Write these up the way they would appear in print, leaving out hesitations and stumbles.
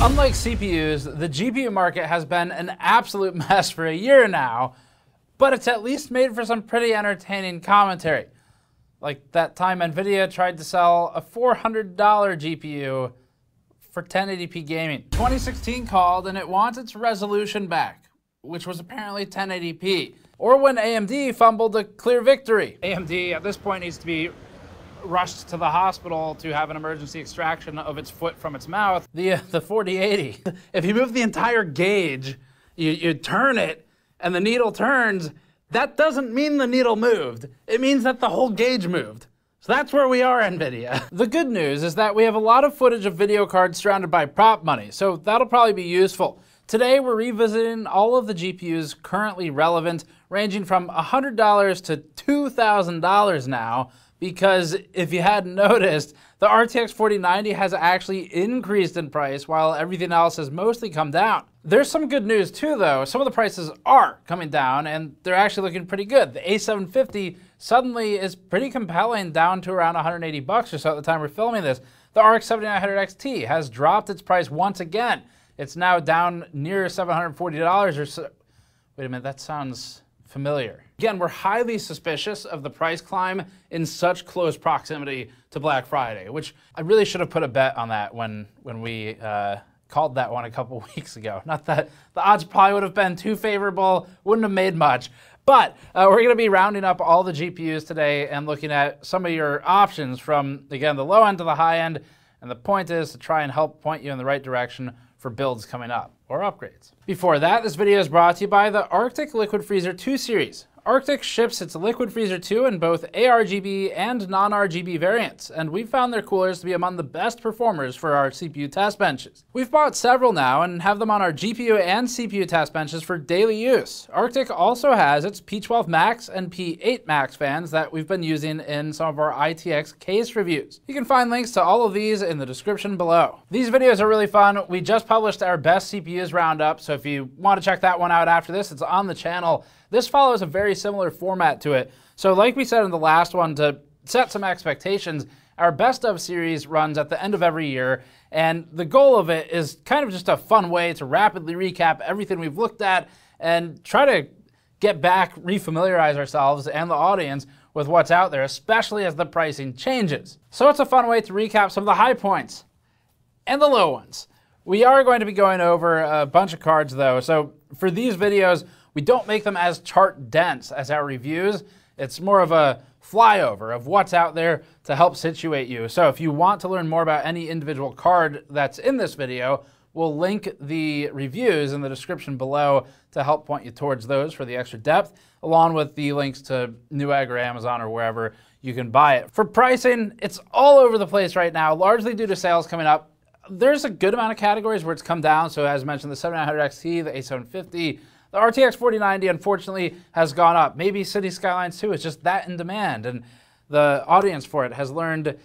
Unlike CPUs, the GPU market has been an absolute mess for a year now, but it's at least made for some pretty entertaining commentary. Like that time NVIDIA tried to sell a $400 GPU for 1080p gaming. 2016 called and it wants its resolution back, which was apparently 1080p. Or when AMD fumbled a clear victory. AMD at this point needs to be rushed to the hospital to have an emergency extraction of its foot from its mouth. The 4080. If you move the entire gauge, you turn it, and the needle turns, that doesn't mean the needle moved. It means that the whole gauge moved. So that's where we are, NVIDIA. The good news is that we have a lot of footage of video cards surrounded by prop money, so that'll probably be useful. Today, we're revisiting all of the GPUs currently relevant, ranging from $100 to $2,000 now, because if you hadn't noticed, the RTX 4090 has actually increased in price while everything else has mostly come down. There's some good news too though. Some of the prices are coming down and they're actually looking pretty good. The A750 suddenly is pretty compelling, down to around 180 bucks or so at the time we're filming this. The Arc 7900 XT has dropped its price once again. It's now down near $740 or so. Wait a minute, that sounds familiar. Again, we're highly suspicious of the price climb in such close proximity to Black Friday, which I really should have put a bet on that when we called that one a couple weeks ago. Not that the odds probably would have been too favorable, wouldn't have made much. But we're gonna be rounding up all the GPUs today and looking at some of your options from, again, the low end to the high end. And the point is to try and help point you in the right direction for builds coming up or upgrades. Before that, this video is brought to you by the Arctic Liquid Freezer 2 series. Arctic ships its Liquid Freezer 2 in both ARGB and non-RGB variants, and we've found their coolers to be among the best performers for our CPU test benches. We've bought several now and have them on our GPU and CPU test benches for daily use. Arctic also has its P12 Max and P8 Max fans that we've been using in some of our ITX case reviews. You can find links to all of these in the description below. These videos are really fun. We just published our best CPUs roundup, so if you want to check that one out after this, it's on the channel. This follows a very similar format to it. So like we said in the last one, to set some expectations, our best of series runs at the end of every year, and the goal of it is kind of just a fun way to rapidly recap everything we've looked at and try to get back, refamiliarize ourselves and the audience with what's out there, especially as the pricing changes. So it's a fun way to recap some of the high points and the low ones. We are going to be going over a bunch of cards though, so for these videos, we don't make them as chart dense as our reviews. It's more of a flyover of what's out there to help situate you. So if you want to learn more about any individual card that's in this video, we'll link the reviews in the description below to help point you towards those for the extra depth, along with the links to Newegg or Amazon or wherever you can buy it. For pricing, it's all over the place right now, largely due to sales coming up. There's a good amount of categories where it's come down. So as mentioned, the 7900 XT, the A750, the RTX 4090, unfortunately, has gone up. Maybe City Skylines 2 is just that in demand, and the audience for it has learned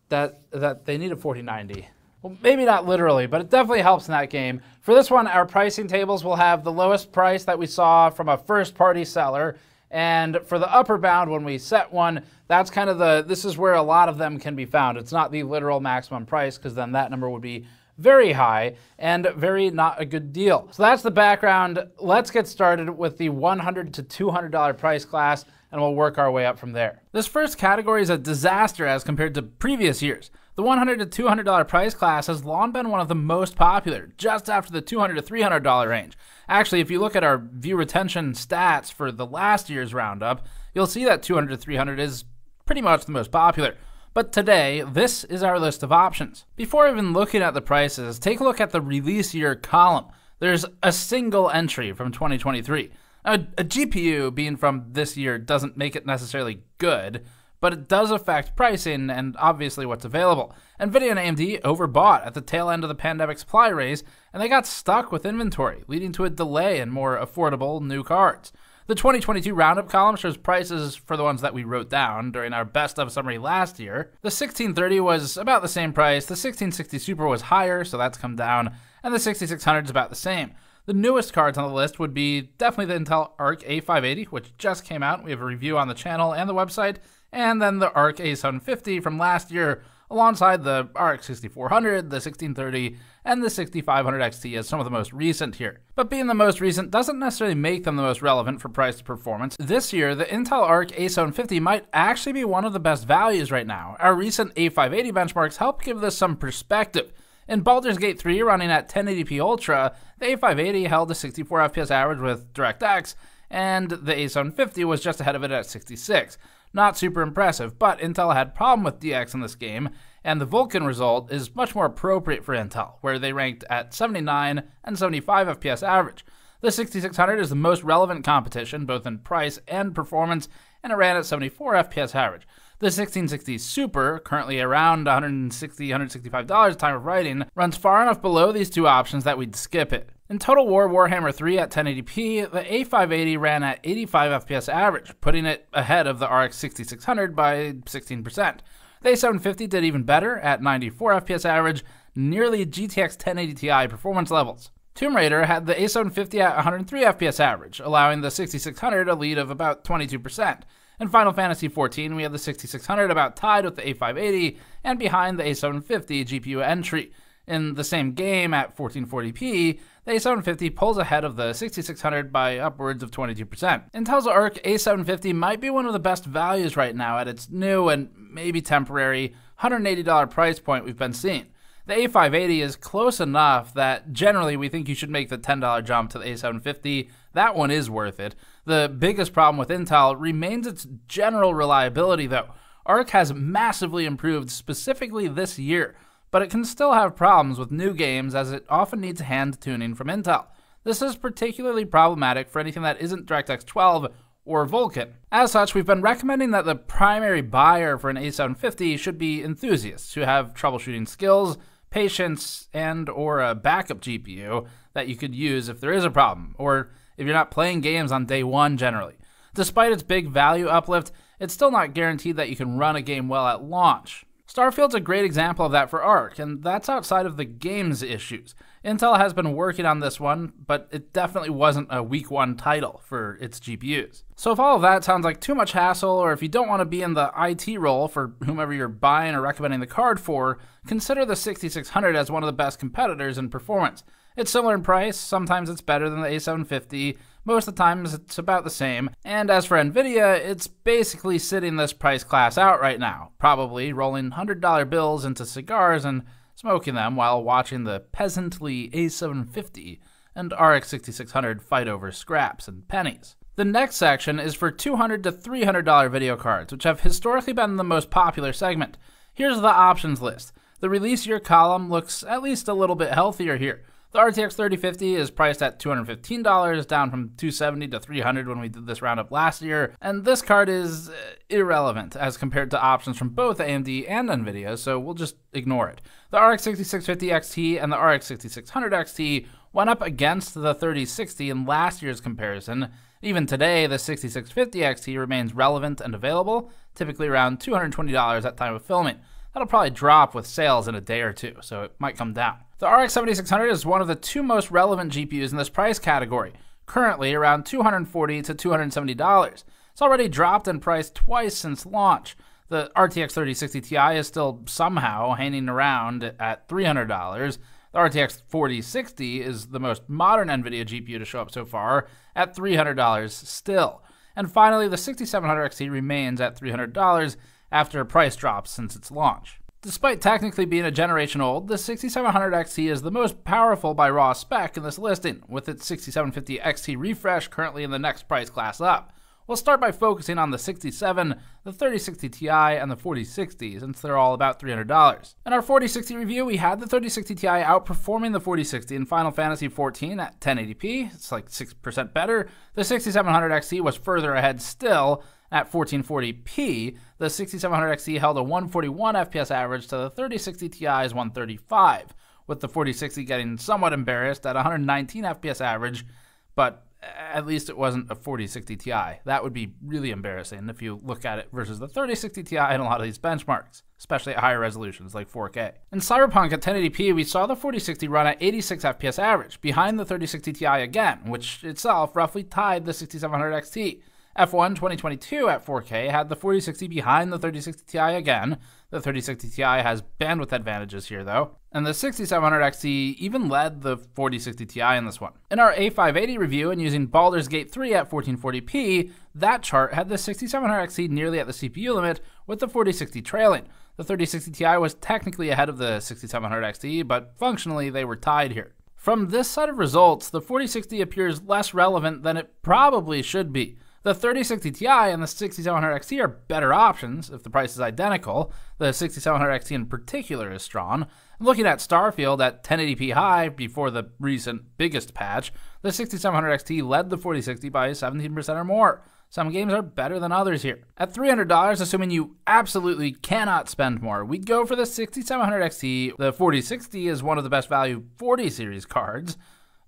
that they need a 4090. Well, maybe not literally, but it definitely helps in that game. For this one, our pricing tables will have the lowest price that we saw from a first-party seller, and for the upper bound, when we set one, that's kind of this is where a lot of them can be found. It's not the literal maximum price, because then that number would be very high and very not a good deal. So that's the background. Let's get started with the $100 to $200 price class, and we'll work our way up from there. This first category is a disaster as compared to previous years. The $100 to $200 price class has long been one of the most popular, just after the $200 to $300 range. Actually, if you look at our view retention stats for the last year's roundup, you'll see that $200 to $300 is pretty much the most popular. But today, this is our list of options. Before even looking at the prices, take a look at the release year column. There's a single entry from 2023. A GPU being from this year doesn't make it necessarily good, but it does affect pricing and obviously what's available. NVIDIA and AMD overbought at the tail end of the pandemic supply race, and they got stuck with inventory, leading to a delay in more affordable new cards. The 2022 roundup column shows prices for the ones that we wrote down during our best of summary last year. The 1630 was about the same price, the 1660 Super was higher, so that's come down, and the 6600 is about the same. The newest cards on the list would be definitely the Intel Arc A550, which just came out. We have a review on the channel and the website, and then the Arc A750 from last year, alongside the RX 6400, the 1630, and the 6500 XT as some of the most recent here. But being the most recent doesn't necessarily make them the most relevant for price to performance. This year, the Intel Arc A750 might actually be one of the best values right now. Our recent A580 benchmarks help give this some perspective. In Baldur's Gate 3 running at 1080p Ultra, the A580 held a 64 FPS average with DirectX, and the A750 was just ahead of it at 66. Not super impressive, but Intel had problem with DX in this game, and the Vulkan result is much more appropriate for Intel, where they ranked at 79 and 75 FPS average. The 6600 is the most relevant competition, both in price and performance, and it ran at 74 FPS average. The 1660 Super, currently around $160, $165 time of writing, runs far enough below these two options that we'd skip it. In Total War Warhammer 3 at 1080p, the A580 ran at 85 FPS average, putting it ahead of the RX 6600 by 16%. The A750 did even better at 94 FPS average, nearly GTX 1080 Ti performance levels. Tomb Raider had the A750 at 103 FPS average, allowing the 6600 a lead of about 22%. In Final Fantasy XIV, we had the 6600 about tied with the A580 and behind the A750 GPU entry. In the same game at 1440p, the A750 pulls ahead of the 6600 by upwards of 22%. Intel's Arc A750 might be one of the best values right now at its new and maybe temporary $180 price point we've been seeing. The A580 is close enough that generally we think you should make the $10 jump to the A750. That one is worth it. The biggest problem with Intel remains its general reliability though. Arc has massively improved specifically this year, but it can still have problems with new games as it often needs hand tuning from Intel. This is particularly problematic for anything that isn't DirectX 12 or Vulkan. As such, we've been recommending that the primary buyer for an A750 should be enthusiasts who have troubleshooting skills, patience, and or a backup GPU that you could use if there is a problem, or if you're not playing games on day one generally. Despite its big value uplift, it's still not guaranteed that you can run a game well at launch. Starfield's a great example of that for Arc, and that's outside of the game's issues. Intel has been working on this one, but it definitely wasn't a week one title for its GPUs. So if all of that sounds like too much hassle, or if you don't want to be in the IT role for whomever you're buying or recommending the card for, consider the 6600 as one of the best competitors in performance. It's similar in price, sometimes it's better than the A750, most of the times it's about the same, and as for NVIDIA, it's basically sitting this price class out right now, probably rolling $100 bills into cigars and smoking them while watching the peasantly A750 and RX 6600 fight over scraps and pennies. The next section is for $200 to $300 video cards, which have historically been the most popular segment. Here's the options list. The release year column looks at least a little bit healthier here. The RTX 3050 is priced at $215, down from $270 to $300 when we did this roundup last year, and this card is irrelevant as compared to options from both AMD and NVIDIA, so we'll just ignore it. The RX 6650 XT and the RX 6600 XT went up against the 3060 in last year's comparison. Even today, the 6650 XT remains relevant and available, typically around $220 at time of filming. That'll probably drop with sales in a day or two, so it might come down. The RX 7600 is one of the two most relevant GPUs in this price category, currently around $240 to $270. It's already dropped in price twice since launch. The RTX 3060 Ti is still somehow hanging around at $300. The RTX 4060 is the most modern NVIDIA GPU to show up so far at $300 still. And finally, the 6700 XT remains at $300 after a price drop since its launch. Despite technically being a generation old, the 6700 XT is the most powerful by raw spec in this listing, with its 6750 XT refresh currently in the next price class up. We'll start by focusing on the 67, the 3060 Ti, and the 4060, since they're all about $300. In our 4060 review, we had the 3060 Ti outperforming the 4060 in Final Fantasy XIV at 1080p, it's like 6% better. The 6700 XT was further ahead still at 1440p. The 6700 XT held a 141 FPS average to the 3060 Ti's 135, with the 4060 getting somewhat embarrassed at 119 FPS average, but at least it wasn't a 4060 Ti. That would be really embarrassing if you look at it versus the 3060 Ti in a lot of these benchmarks, especially at higher resolutions like 4K. In Cyberpunk at 1080p, we saw the 4060 run at 86 FPS average, behind the 3060 Ti again, which itself roughly tied the 6700 XT. F1 2022 at 4K had the 4060 behind the 3060 Ti again. The 3060 Ti has bandwidth advantages here though, and the 6700 XT even led the 4060 Ti in this one. In our A580 review and using Baldur's Gate 3 at 1440p, that chart had the 6700 XT nearly at the CPU limit with the 4060 trailing. The 3060 Ti was technically ahead of the 6700 XT, but functionally they were tied here. From this set of results, the 4060 appears less relevant than it probably should be. The 3060 Ti and the 6700 XT are better options if the price is identical. The 6700 XT in particular is strong. Looking at Starfield at 1080p high before the recent biggest patch, the 6700 XT led the 4060 by 17% or more. Some games are better than others here. At $300, assuming you absolutely cannot spend more, we'd go for the 6700 XT. The 4060 is one of the best value 40 series cards,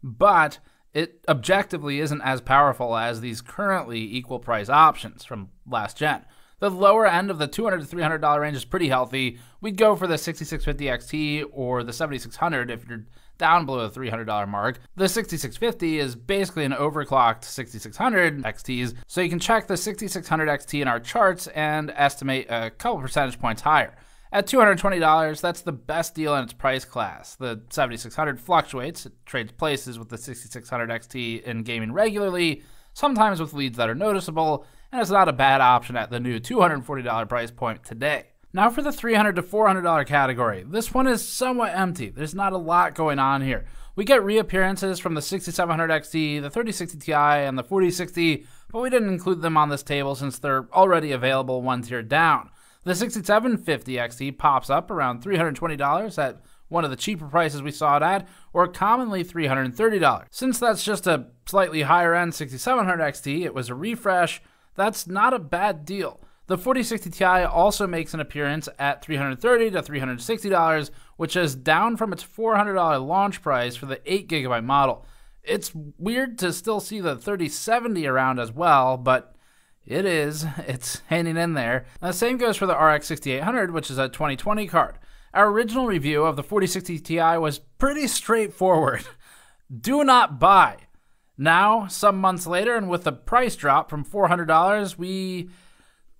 but it objectively isn't as powerful as these currently equal price options from last gen. The lower end of the $200 to $300 range is pretty healthy. We'd go for the 6650 XT or the 7600 if you're down below the $300 mark. The 6650 is basically an overclocked 6600 XTs, so you can check the 6600 XT in our charts and estimate a couple percentage points higher. At $220, that's the best deal in its price class. The 7600 fluctuates, it trades places with the 6600 XT in gaming regularly, sometimes with leads that are noticeable, and it's not a bad option at the new $240 price point today. Now for the $300 to $400 category. This one is somewhat empty. There's not a lot going on here. We get reappearances from the 6700 XT, the 3060 Ti, and the 4060, but we didn't include them on this table since they're already available one tier down. The 6750 XT pops up around $320 at one of the cheaper prices we saw it at, or commonly $330. Since that's just a slightly higher end 6700 XT, it was a refresh, that's not a bad deal. The 4060 Ti also makes an appearance at $330 to $360, which is down from its $400 launch price for the 8GB model. It's weird to still see the 3070 around as well, but it's hanging in there. And the same goes for the RX 6800, which is a 2020 card. Our original review of the 4060 Ti was pretty straightforward. Do not buy. Now, some months later, and with the price drop from $400, we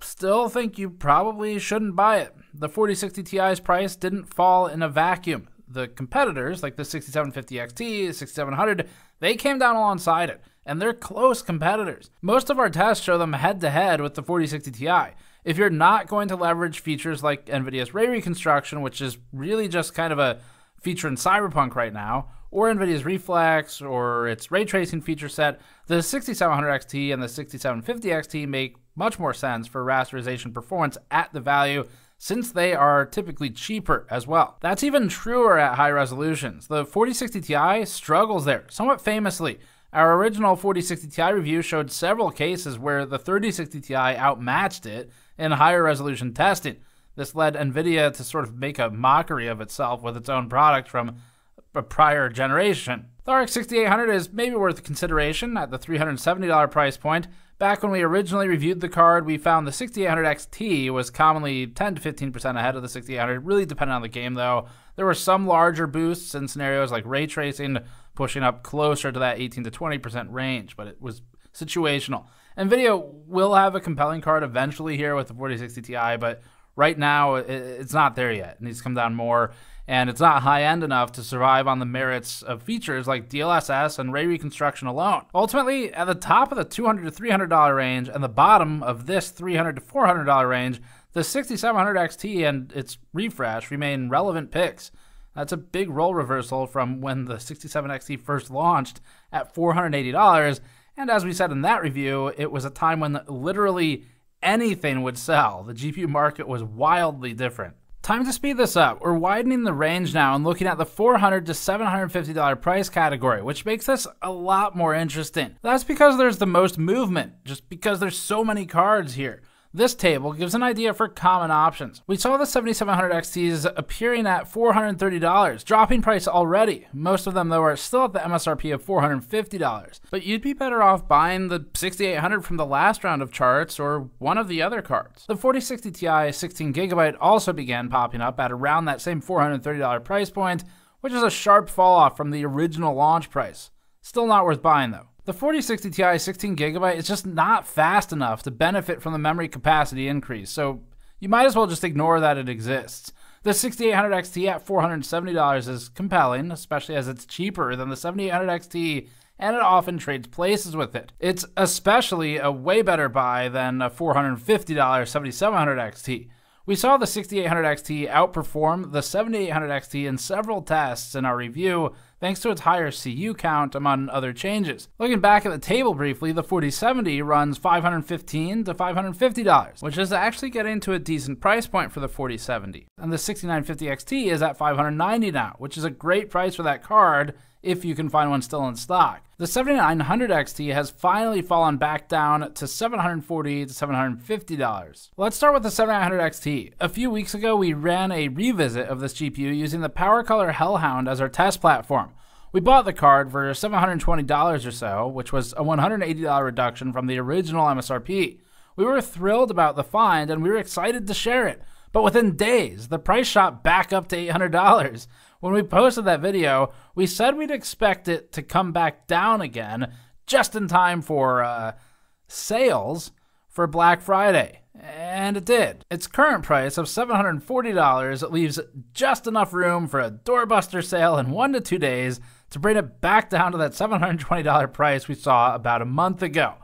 still think you probably shouldn't buy it. The 4060 Ti's price didn't fall in a vacuum. The competitors, like the 6750 XT, the 6700, they came down alongside it, and they're close competitors. Most of our tests show them head-to-head with the 4060 Ti. If you're not going to leverage features like NVIDIA's ray reconstruction, which is really just kind of a feature in Cyberpunk right now, or NVIDIA's Reflex, or its ray tracing feature set, the 6700 XT and the 6750 XT make much more sense for rasterization performance at the value, since they are typically cheaper as well. That's even truer at high resolutions. The 4060 Ti struggles there, somewhat famously. Our original 4060 Ti review showed several cases where the 3060 Ti outmatched it in higher resolution testing. This led NVIDIA to sort of make a mockery of itself with its own product from a prior generation. The RX 6800 is maybe worth consideration at the $370 price point. Back when we originally reviewed the card, we found the 6800 XT was commonly 10 to 15% ahead of the 6800, really depending on the game though. There were some larger boosts in scenarios like ray tracing, pushing up closer to that 18 to 20% range, but it was situational. NVIDIA will have a compelling card eventually here with the 4060 Ti, but right now it's not there yet. It needs to come down more, and it's not high-end enough to survive on the merits of features like DLSS and ray reconstruction alone. Ultimately, at the top of the $200 to $300 range and the bottom of this $300 to $400 range, the 6700 XT and its refresh remain relevant picks. That's a big role reversal from when the 67 XT first launched at $480, and as we said in that review, it was a time when literally anything would sell. The GPU market was wildly different. Time to speed this up. We're widening the range now and looking at the $400 to $750 price category, which makes this a lot more interesting. That's because there's the most movement, just because there's so many cards here. This table gives an idea for common options. We saw the 7700 XTs appearing at $430, dropping price already. Most of them, though, are still at the MSRP of $450. But you'd be better off buying the 6800 from the last round of charts or one of the other cards. The 4060 Ti 16GB also began popping up at around that same $430 price point, which is a sharp fall off from the original launch price. Still not worth buying, though. The 4060 Ti 16GB is just not fast enough to benefit from the memory capacity increase, so you might as well just ignore that it exists. The 6800 XT at $470 is compelling, especially as it's cheaper than the 7800 XT, and it often trades places with it. It's especially a way better buy than a $450 7700 XT. We saw the 6800 XT outperform the 7800 XT in several tests in our review, thanks to its higher CU count, among other changes. Looking back at the table briefly, the 4070 runs $515 to $550, which is actually getting to a decent price point for the 4070. And the 6950 XT is at $590 now, which is a great price for that card, if you can find one still in stock. The 7900 XT has finally fallen back down to $740 to $750. Let's start with the 7900 XT. A few weeks ago, we ran a revisit of this GPU using the PowerColor Hellhound as our test platform. We bought the card for $720 or so, which was a $180 reduction from the original MSRP. We were thrilled about the find, and we were excited to share it. But within days, the price shot back up to $800. When we posted that video, we said we'd expect it to come back down again just in time for sales for Black Friday. And it did. Its current price of $740 leaves just enough room for a doorbuster sale in 1 to 2 days to bring it back down to that $720 price we saw about a month ago.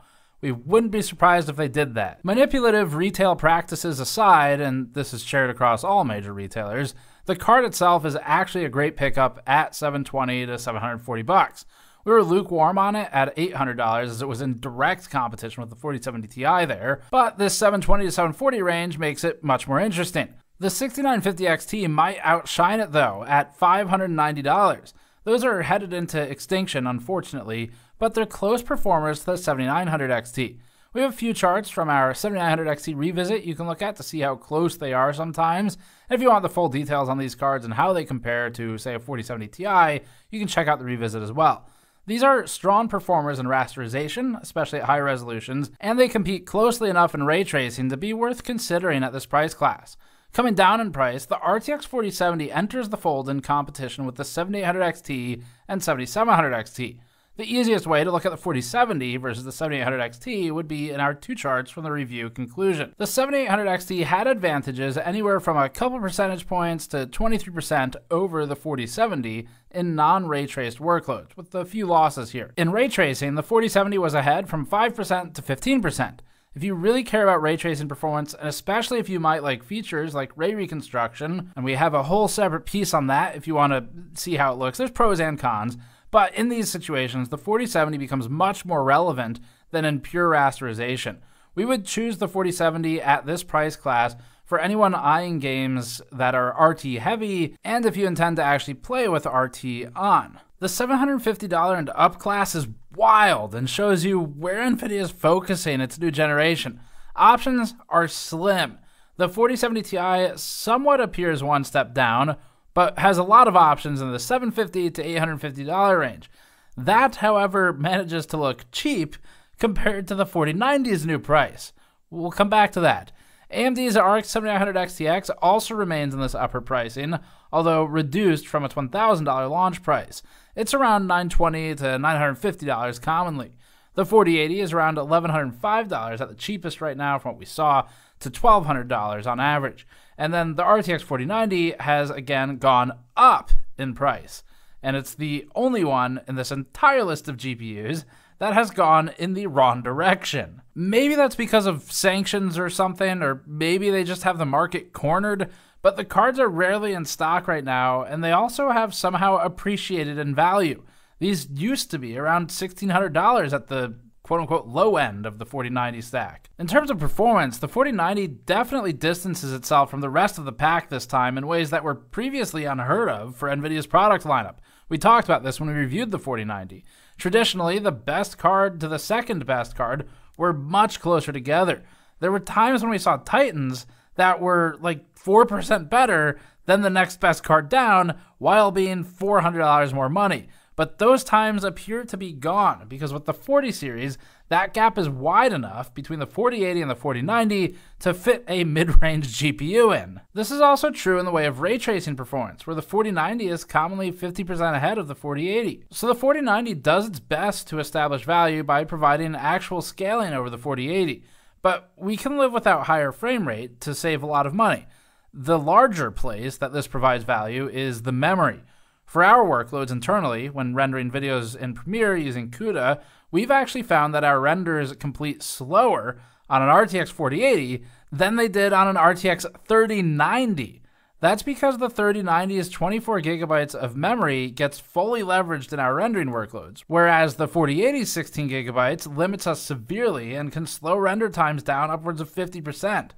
We wouldn't be surprised if they did that. Manipulative retail practices aside, and this is shared across all major retailers, the card itself is actually a great pickup at $720 to $740. We were lukewarm on it at $800 as it was in direct competition with the 4070 Ti there, but this $720 to $740 range makes it much more interesting. The 6950 XT might outshine it though at $590. Those are headed into extinction, unfortunately, but they're close performers to the 7900 XT. We have a few charts from our 7900 XT revisit you can look at to see how close they are sometimes. And if you want the full details on these cards and how they compare to, say, a 4070 Ti, you can check out the revisit as well. These are strong performers in rasterization, especially at high resolutions, and they compete closely enough in ray tracing to be worth considering at this price class. Coming down in price, the RTX 4070 enters the fold in competition with the 7800 XT and 7700 XT. The easiest way to look at the 4070 versus the 7800 XT would be in our two charts from the review conclusion. The 7800 XT had advantages anywhere from a couple percentage points to 23% over the 4070 in non-ray traced workloads, with a few losses here. In ray tracing, the 4070 was ahead from 5% to 15%. If you really care about ray tracing performance, and especially if you might like features like ray reconstruction, and we have a whole separate piece on that if you want to see how it looks, there's pros and cons. But in these situations, the 4070 becomes much more relevant than in pure rasterization. We would choose the 4070 at this price class for anyone eyeing games that are RT heavy, and if you intend to actually play with RT on. The $750 and up class is wild and shows you where NVIDIA is focusing its new generation. Options are slim. The 4070 Ti somewhat appears one step down, but has a lot of options in the $750 to $850 range. That, however, manages to look cheap compared to the 4090's new price. We'll come back to that. AMD's Arc 7900 XTX also remains in this upper pricing, although reduced from its $1,000 launch price. It's around $920 to $950 commonly. The 4080 is around $1,105 at the cheapest right now from what we saw, to $1,200 on average. And then the RTX 4090 has again gone up in price. And it's the only one in this entire list of GPUs that has gone in the wrong direction. Maybe that's because of sanctions or something, or maybe they just have the market cornered, but the cards are rarely in stock right now, and they also have somehow appreciated in value. These used to be around $1,600 at the quote-unquote low end of the 4090 stack. In terms of performance, the 4090 definitely distances itself from the rest of the pack this time in ways that were previously unheard of for NVIDIA's product lineup. We talked about this when we reviewed the 4090. Traditionally, the best card to the second best card were much closer together. There were times when we saw Titans that were like 4% better than the next best card down while being $400 more money. But those times appear to be gone, because with the 40 series, that gap is wide enough between the 4080 and the 4090 to fit a mid-range GPU in. This is also true in the way of ray tracing performance, where the 4090 is commonly 50% ahead of the 4080. So the 4090 does its best to establish value by providing actual scaling over the 4080, but we can live without higher frame rate to save a lot of money. The larger place that this provides value is the memory. For our workloads internally, when rendering videos in Premiere using CUDA, we've actually found that our renders complete slower on an RTX 4080 than they did on an RTX 3090. That's because the 3090's 24 gigabytes of memory gets fully leveraged in our rendering workloads, whereas the 4080's 16 gigabytes limits us severely and can slow render times down upwards of 50%.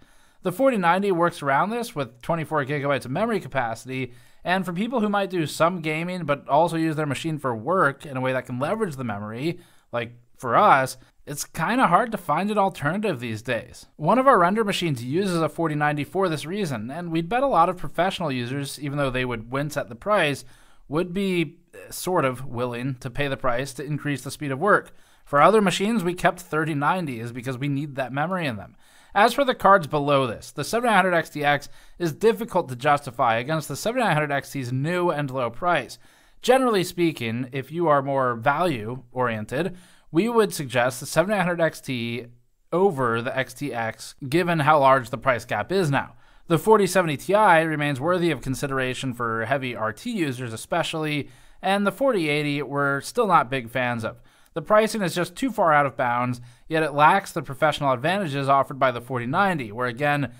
The 4090 works around this with 24 gigabytes of memory capacity, and for people who might do some gaming but also use their machine for work in a way that can leverage the memory, like for us, it's kind of hard to find an alternative these days. One of our render machines uses a 4090 for this reason, and we'd bet a lot of professional users, even though they would wince at the price, would be sort of willing to pay the price to increase the speed of work. For other machines, we kept 3090s because we need that memory in them. As for the cards below this, the 7900 XTX is difficult to justify against the 7900 XT's new and low price. Generally speaking, if you are more value-oriented, we would suggest the 7900 XT over the XTX, given how large the price gap is now. The 4070 Ti remains worthy of consideration for heavy RT users especially, and the 4080 we're still not big fans of. The pricing is just too far out of bounds, yet it lacks the professional advantages offered by the 4090, where again,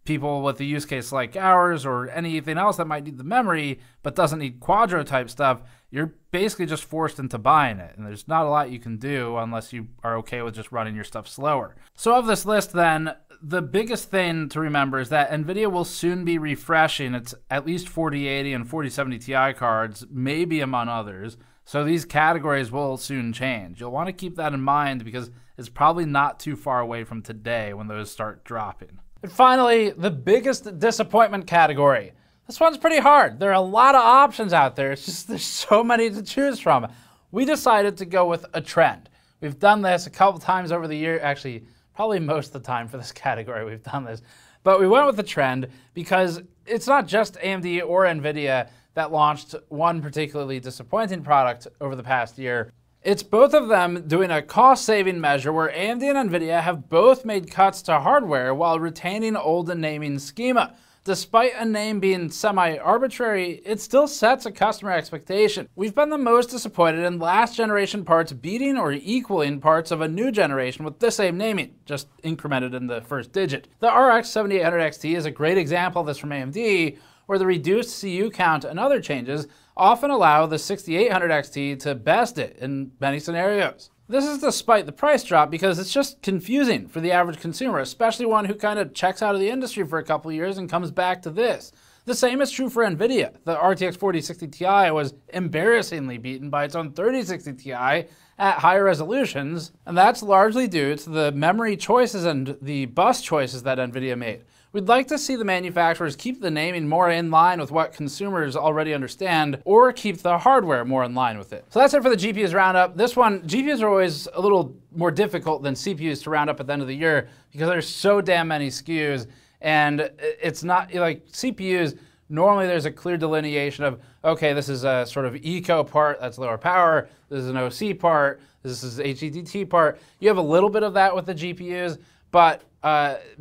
people with a use case like ours or anything else that might need the memory but doesn't need Quadro type stuff, you're basically just forced into buying it, and there's not a lot you can do unless you are okay with just running your stuff slower. So of this list then, the biggest thing to remember is that NVIDIA will soon be refreshing its at least 4080 and 4070 Ti cards, maybe among others. So these categories will soon change. You'll want to keep that in mind because it's probably not too far away from today when those start dropping. And finally, the biggest disappointment category. This one's pretty hard. There are a lot of options out there. It's just there's so many to choose from. We decided to go with a trend. We've done this a couple times over the year. Actually, probably most of the time for this category we've done this. But we went with the trend because it's not just AMD or NVIDIA that launched one particularly disappointing product over the past year. It's both of them doing a cost-saving measure where AMD and NVIDIA have both made cuts to hardware while retaining older naming schema. Despite a name being semi-arbitrary, it still sets a customer expectation. We've been the most disappointed in last generation parts beating or equaling parts of a new generation with the same naming, just incremented in the first digit. The RX 7800 XT is a great example of this from AMD, where the reduced CU count and other changes often allow the 6800 XT to best it in many scenarios. This is despite the price drop because it's just confusing for the average consumer, especially one who kind of checks out of the industry for a couple of years and comes back to this. The same is true for NVIDIA. The RTX 4060 Ti was embarrassingly beaten by its own 3060 Ti at higher resolutions, and that's largely due to the memory choices and the bus choices that NVIDIA made. We'd like to see the manufacturers keep the naming more in line with what consumers already understand, or keep the hardware more in line with it. So that's it for the GPUs roundup. This one, GPUs are always a little more difficult than CPUs to round up at the end of the year because there's so damn many SKUs, and it's not like CPUs. Normally there's a clear delineation of, okay, this is a sort of eco part, that's lower power, this is an OC part, this is HEDT part. You have a little bit of that with the GPUs, but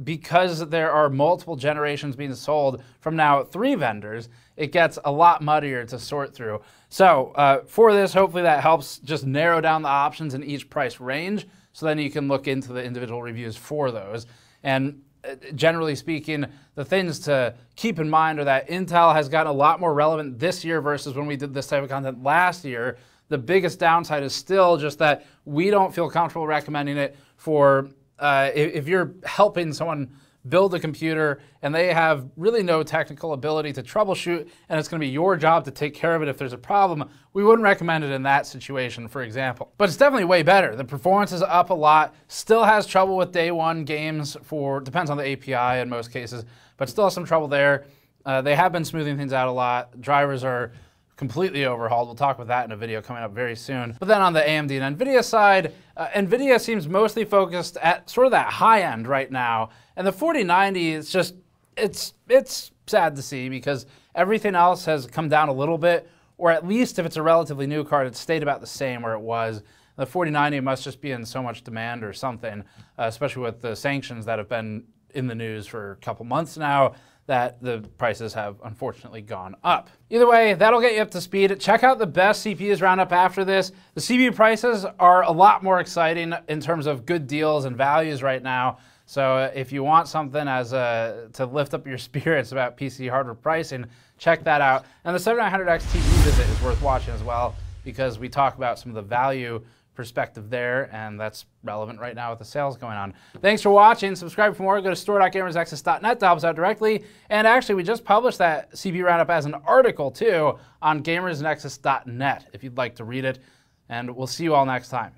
because there are multiple generations being sold from now 3 vendors, it gets a lot muddier to sort through. So for this, hopefully that helps just narrow down the options in each price range, so then you can look into the individual reviews for those. And generally speaking, the things to keep in mind are that Intel has gotten a lot more relevant this year versus when we did this type of content last year. The biggest downside is still just that we don't feel comfortable recommending it for if you're helping someone build a computer and they have really no technical ability to troubleshoot, and it's going to be your job to take care of it if there's a problem, we wouldn't recommend it in that situation, for example. But it's definitely way better. The performance is up a lot, still has trouble with day one games depends on the API in most cases, but still has some trouble there. They have been smoothing things out a lot. Drivers are completely overhauled. We'll talk about that in a video coming up very soon. But then on the AMD and NVIDIA side, NVIDIA seems mostly focused at sort of that high end right now. And the 4090 is just, it's sad to see because everything else has come down a little bit, or at least if it's a relatively new card, it stayed about the same where it was. The 4090 must just be in so much demand or something, especially with the sanctions that have been in the news for a couple months now, that the prices have unfortunately gone up. Either way, that'll get you up to speed. Check out the best CPUs roundup after this. The CPU prices are a lot more exciting in terms of good deals and values right now. So if you want something as to lift up your spirits about PC hardware pricing, check that out. And the 7900X TV visit is worth watching as well, because we talk about some of the value perspective there, and that's relevant right now with the sales going on. Thanks for watching. Subscribe for more. Go to store.gamersnexus.net to help us out directly. And actually, we just published that CPU roundup as an article too on gamersnexus.net if you'd like to read it. And we'll see you all next time.